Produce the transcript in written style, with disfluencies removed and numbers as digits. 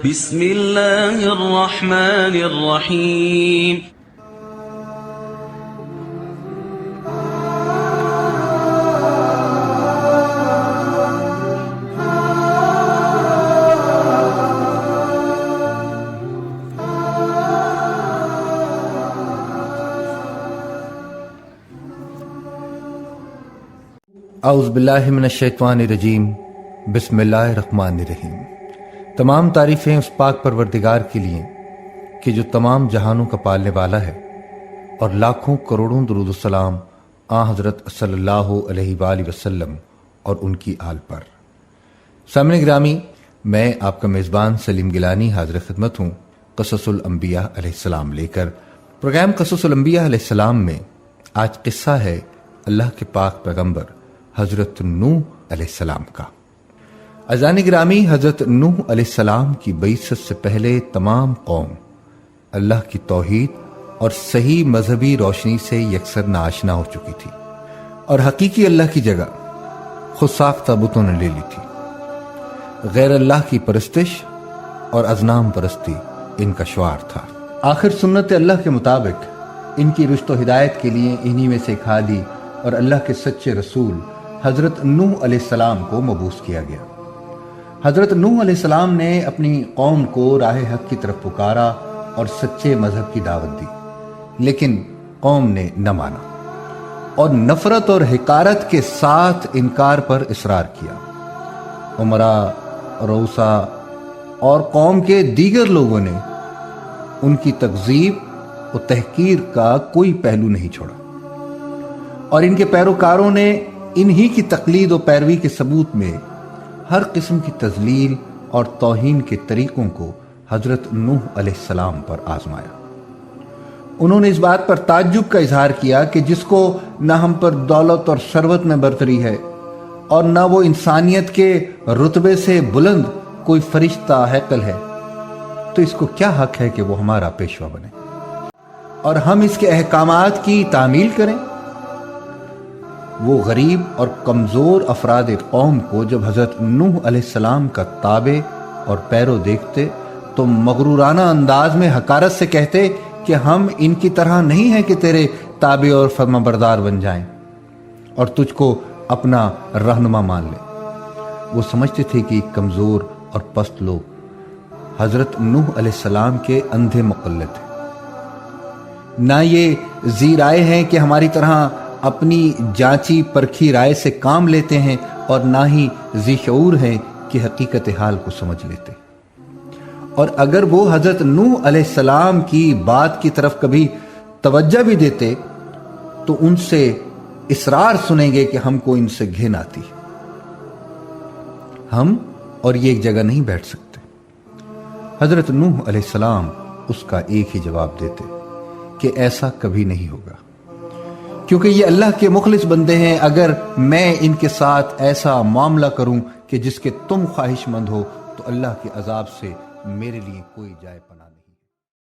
بسم اللہ الرحمن الرحیم. اعوذ باللہ من الشیطان الرجیم. بسم اللہ الرحمن الرحیم. تمام تعریفیں اس پاک پروردگار کے لیے کہ جو تمام جہانوں کا پالنے والا ہے، اور لاکھوں کروڑوں درود و سلام حضرت صلی اللہ علیہ وآلہ وسلم اور ان کی آل پر. سامعین گرامی، میں آپ کا میزبان سلیم گیلانی حاضر خدمت ہوں قصص الانبیاء علیہ السلام لے کر. پروگرام قصص الانبیاء علیہ السلام میں آج قصہ ہے اللہ کے پاک پیغمبر حضرت نوح علیہ السلام کا. عزیزان گرامی، حضرت نوح علیہ السلام کی بعثت سے پہلے تمام قوم اللہ کی توحید اور صحیح مذہبی روشنی سے یکسر ناآشنا ہو چکی تھی، اور حقیقی اللہ کی جگہ خود ساختہ بتوں نے لے لی تھی. غیر اللہ کی پرستش اور ازنام پرستی ان کا شعار تھا. آخر سنت اللہ کے مطابق ان کی رشد و ہدایت کے لیے انہی میں سے ایک ہادی اور اللہ کے سچے رسول حضرت نوح علیہ السلام کو مبعوث کیا گیا. حضرت نوح علیہ السلام نے اپنی قوم کو راہ حق کی طرف پکارا اور سچے مذہب کی دعوت دی، لیکن قوم نے نہ مانا اور نفرت اور حقارت کے ساتھ انکار پر اصرار کیا. عمرا، روسا اور قوم کے دیگر لوگوں نے ان کی تکذیب و تحقیر کا کوئی پہلو نہیں چھوڑا، اور ان کے پیروکاروں نے انہی کی تقلید و پیروی کے ثبوت میں ہر قسم کی تذلیل اور توہین کے طریقوں کو حضرت نوح علیہ السلام پر آزمایا. انہوں نے اس بات پر تعجب کا اظہار کیا کہ جس کو نہ ہم پر دولت اور ثروت میں برتری ہے اور نہ وہ انسانیت کے رتبے سے بلند کوئی فرشتہ ہیکل ہے، تو اس کو کیا حق ہے کہ وہ ہمارا پیشوا بنے اور ہم اس کے احکامات کی تعمیل کریں. وہ غریب اور کمزور افراد قوم کو جب حضرت نوح علیہ السلام کا تابع اور پیرو دیکھتے تو مغرورانہ انداز میں حقارت سے کہتے کہ ہم ان کی طرح نہیں ہیں کہ تیرے تابع اور فرمانبردار بن جائیں اور تجھ کو اپنا رہنما مان لیں. وہ سمجھتے تھے کہ کمزور اور پست لوگ حضرت نوح علیہ السلام کے اندھے مقلد ہیں. نہ یہ ذی رائے ہیں کہ ہماری طرح اپنی جانچی پرکھی رائے سے کام لیتے ہیں، اور نہ ہی ذی شعور ہیں کہ حقیقت حال کو سمجھ لیتے. اور اگر وہ حضرت نوح علیہ السلام کی بات کی طرف کبھی توجہ بھی دیتے تو ان سے اصرار سنیں گے کہ ہم کو ان سے گھن آتی، ہم اور یہ ایک جگہ نہیں بیٹھ سکتے. حضرت نوح علیہ السلام اس کا ایک ہی جواب دیتے کہ ایسا کبھی نہیں ہوگا، کیونکہ یہ اللہ کے مخلص بندے ہیں. اگر میں ان کے ساتھ ایسا معاملہ کروں کہ جس کے تم خواہش مند ہو تو اللہ کے عذاب سے میرے لیے کوئی جائے